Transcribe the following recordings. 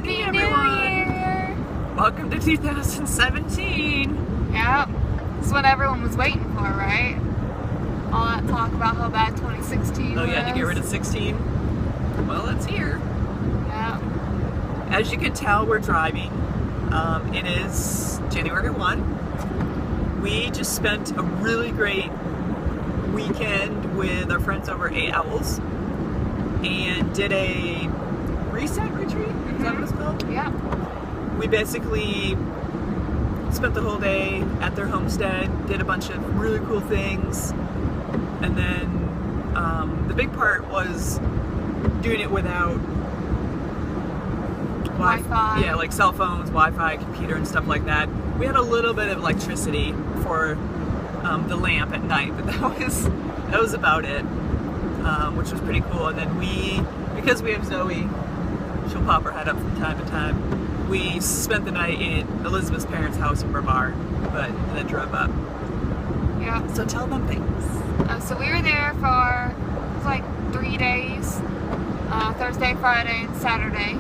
morning, everyone. Welcome to 2017. Yep. This is what everyone was waiting for, right? All that talk about how bad 2016 was. Oh yeah, to get rid of 16? Well, it's here. Yeah. As you can tell, we're driving. It is January 1. We just spent a really great weekend with our friends over at Eight Owls and did a reset retreat. Is that what it's called? Yeah. We basically spent the whole day at their homestead, did a bunch of really cool things, and then the big part was doing it without Wi-Fi. Yeah, like cell phones, Wi-Fi, computer, and stuff like that. We had a little bit of electricity for the lamp at night, but that was about it, which was pretty cool. And then because we have Zoe, she'll pop her head up from time to time. We spent the night in Elizabeth's parents' house in Brevard, and then drove up. Yeah. So tell them things. So we were there for like 3 days, Thursday, Friday, and Saturday.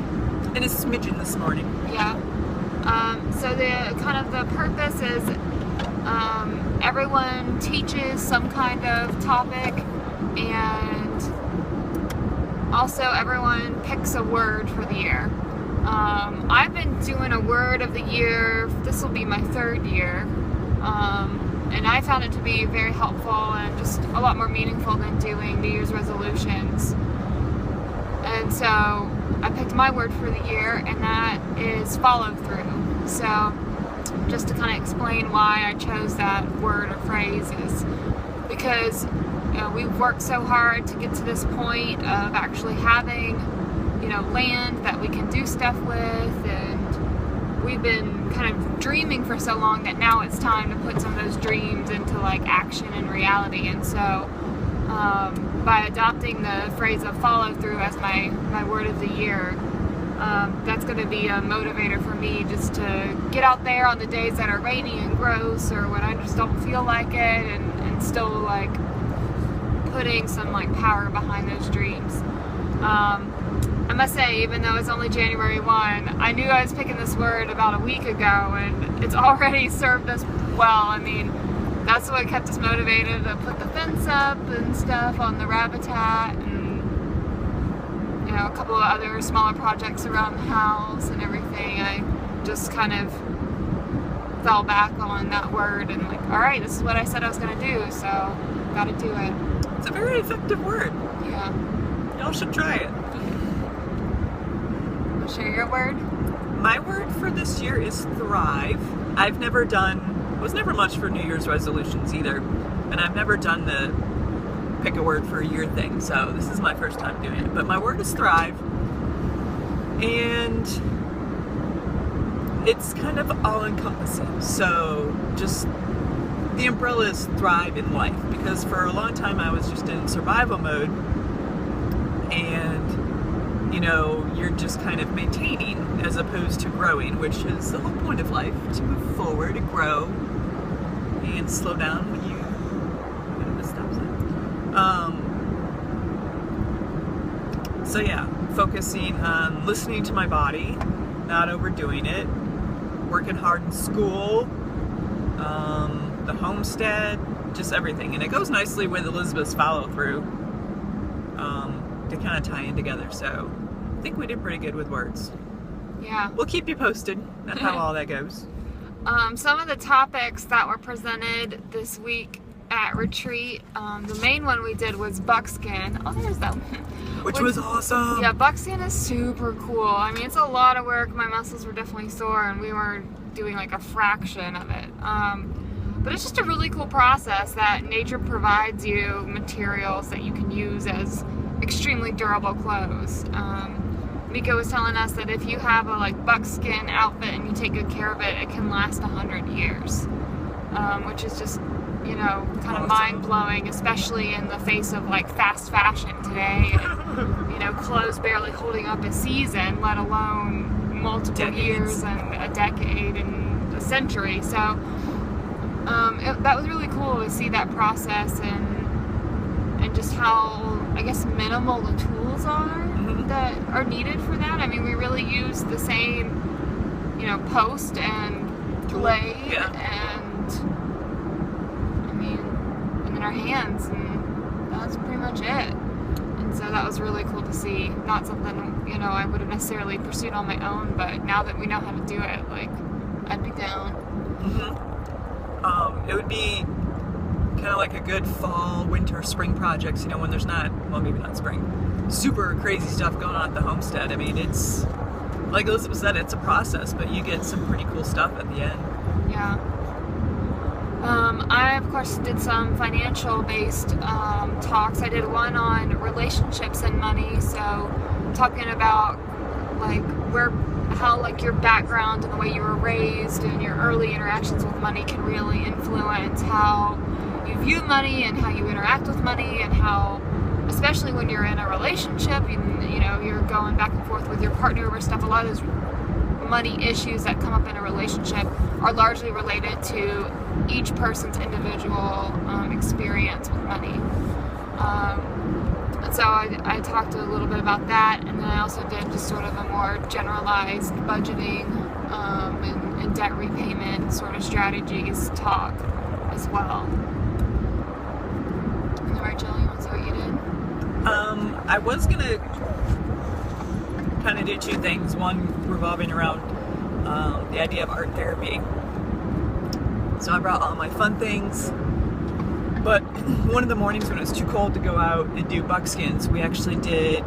And a smidgen this morning. Yeah. So the purpose is everyone teaches some kind of topic, and also everyone picks a word for the year. I've been doing a word of the year. This will be my 3rd year. And I found it to be very helpful and just a lot more meaningful than doing New Year's resolutions. And so I picked my word for the year, and that is follow through. So just to kind of explain why I chose that word or phrase is because we've worked so hard to get to this point of actually having land that we can do stuff with, and we've been kind of dreaming for so long that now it's time to put some of those dreams into like action and reality. And so by adopting the phrase of follow through as my word of the year, that's going to be a motivator for me just to get out there on the days that are rainy and gross, or when I just don't feel like it, and still like putting some like power behind those dreams. I must say, even though it's only January 1, I knew I was picking this word about a week ago, and it's already served us well. I mean, that's what kept us motivated to put the fence up and stuff on the habitat, and a couple of other smaller projects around the house and everything. I just kind of fell back on that word and like, all right, this is what I said I was going to do, so got to do it. It's a very effective word. Yeah. Y'all should try it. Share your word? My word for this year is thrive. Was never much for New Year's resolutions either, and I've never done the pick a word for a year thing, so this is my first time doing it. But my word is thrive, and it's kind of all-encompassing. So just the umbrella is thrive in life, because for a long time I was just in survival mode, and you're just kind of maintaining as opposed to growing, which is the whole point of life, to move forward and grow and slow down when you hit the stop sign. So yeah, focusing on listening to my body, not overdoing it, working hard in school, the homestead, just everything. And it goes nicely with Elizabeth's follow through to kind of tie in together. So I think we did pretty good with words. Yeah. We'll keep you posted on how all that goes. Some of the topics that were presented this week at retreat, the main one we did was buckskin. Oh, there's that one. Which was awesome. Yeah, buckskin is super cool. I mean, it's a lot of work. My muscles were definitely sore, and we were doing like a fraction of it. But it's just a really cool process that nature provides you materials that you can use as extremely durable clothes. Mika was telling us that if you have a buckskin outfit and you take good care of it, it can last 100 years, which is just kind of mind-blowing, especially in the face of fast fashion today, and clothes barely holding up a season, let alone multiple years and a decade and a century. So that was really cool to see that process and just how, I guess, minimal the tools are that are needed for that. I mean, we really use the same, post and blade and and then our hands, and that's pretty much it. And so that was really cool to see. Not something, I would have necessarily pursued on my own, but now that we know how to do it, like, I'd be down. It would be kind of like a good fall, winter, spring project, when there's not, well, maybe not spring, super crazy stuff going on at the homestead. I mean, it's, like Elizabeth said, it's a process, but you get some pretty cool stuff at the end. Yeah. I, of course, did some financial-based talks. I did one on relationships and money, so talking about, like, how, like, your background and the way you were raised and your early interactions with money can really influence how you view money and how you interact with money, and how, especially when you're in a relationship, you're going back and forth with your partner over stuff. A lot of those money issues that come up in a relationship are largely related to each person's individual experience with money. And so I talked a little bit about that, and then I also did just sort of a more generalized budgeting and debt repayment sort of strategies talk as well. And then, Rachel, you want to say what you did? I was going to kind of do two things. One revolving around the idea of art therapy. So I brought all my fun things, but one of the mornings when it was too cold to go out and do buckskins, we actually did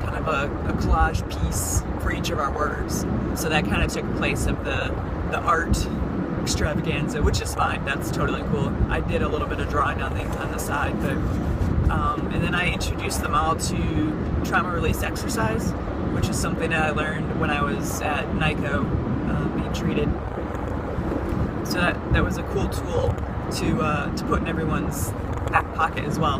kind of a collage piece for each of our words. So that kind of took place of the art extravaganza, which is fine. That's totally cool. I did a little bit of drawing on the side, but and then I introduced them all to trauma release exercise, which is something that I learned when I was at NICO being treated. So that was a cool tool to put in everyone's back pocket as well.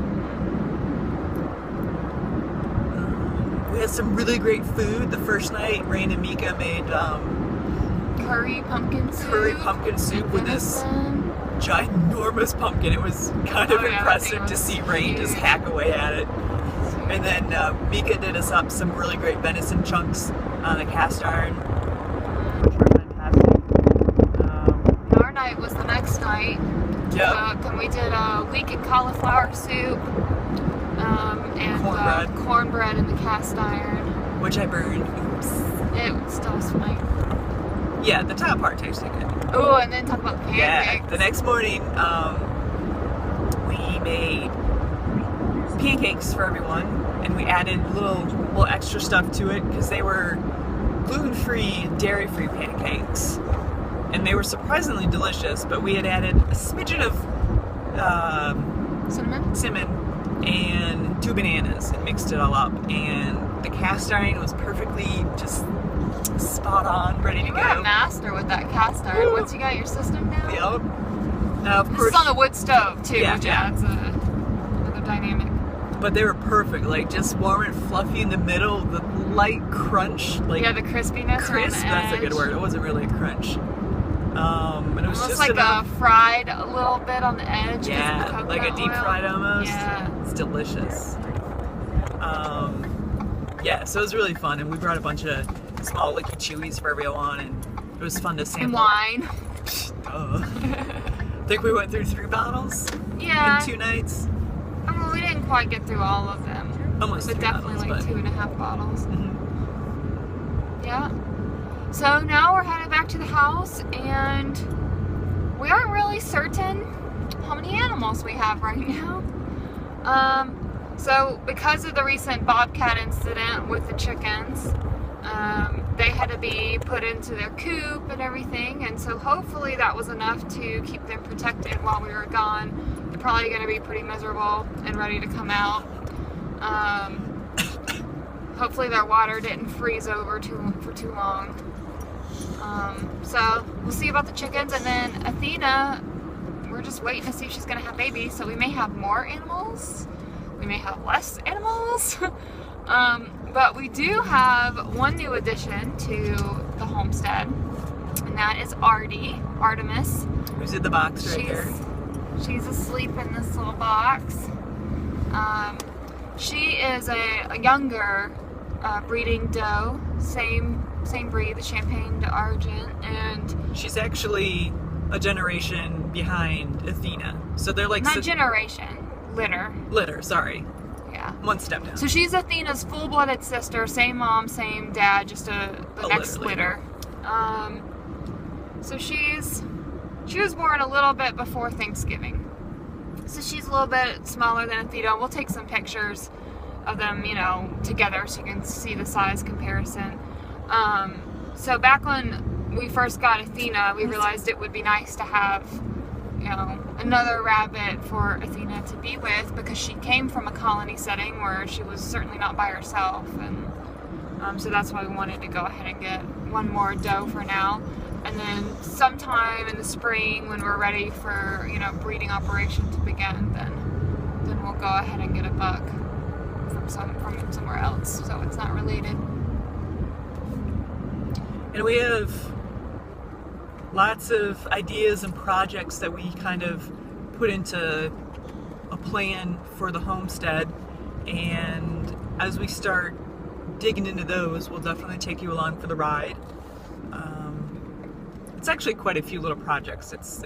We had some really great food. The first night, Rain and Mika made curry pumpkin soup with this ginormous pumpkin. It was kind of impressive to see Rain just hack away at it. And then Mika did us up some really great venison chunks on a cast iron. Our night was the next night. Yep. And we did a leek and cauliflower soup and cornbread in the cast iron. Which I burned. Oops. It still was fine. Yeah, the top part tasted good. Oh, and then talk about the pancakes. Yeah, the next morning we made pancakes for everyone, and we added little extra stuff to it because they were gluten-free, dairy-free pancakes, and they were surprisingly delicious. But we had added a smidgen of cinnamon and 2 bananas and mixed it all up, and the cast iron was perfectly just spot on, ready to go. You're a master with that cast iron. Woo. Once you got your system down. Yep. Now, of course, this is on a wood stove too, which adds another dynamic. But they were perfect, like just warm and fluffy in the middle, the light crunch, like the crispiness. Crisp, that's a good word. It wasn't really a crunch. And it was almost just like enough, fried a little bit on the edge. Yeah, like a deep fried almost. Yeah, it's delicious. Yeah, so it was really fun, and we brought a bunch of small licky chewies for everyone, and it was fun to sample. And wine. I think we went through 3 bottles. Yeah. In 2 nights. Well, we didn't quite get through all of them. Almost. But definitely bottles, like 2.5 bottles. Mm-hmm. Yeah. So now we're headed back to the house, and we aren't really certain how many animals we have right now. So because of the recent bobcat incident with the chickens, they had to be put into their coop and everything, and so hopefully that was enough to keep them protected while we were gone. They're probably going to be pretty miserable and ready to come out. Hopefully their water didn't freeze over for too long. So we'll see about the chickens, and then Athena, we're just waiting to see if she's going to have babies, so we may have more animals. We may have less animals. But we do have one new addition to the homestead, and that is Artemis. Who's in the box right here? She's asleep in this little box. She is a younger breeding doe, same breed, the Champagne d'Argent, and she's actually a generation behind Athena. So they're like not generation, litter. Sorry. Yeah. One step down. So she's Athena's full-blooded sister, same mom, same dad, just the next litter. So she was born a little bit before Thanksgiving. So she's a little bit smaller than Athena. We'll take some pictures of them, you know, together so you can see the size comparison. So back when we first got Athena, we realized it would be nice to have, you know, another rabbit for Athena to be with, because she came from a colony setting where she was certainly not by herself, and so that's why we wanted to go ahead and get one more doe for now. And then sometime in the spring, when we're ready for, you know, breeding operation to begin, then we'll go ahead and get a buck from somewhere else, so it's not related. And we have lots of ideas and projects that we kind of put into a plan for the homestead, and as we start digging into those, we'll definitely take you along for the ride. It's actually quite a few little projects. It's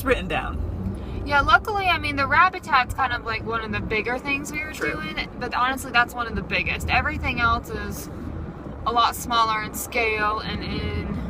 written down. Yeah, luckily, I mean, the Rabbitat's kind of like one of the bigger things we were doing, but honestly, that's one of the biggest. Everything else is a lot smaller in scale and in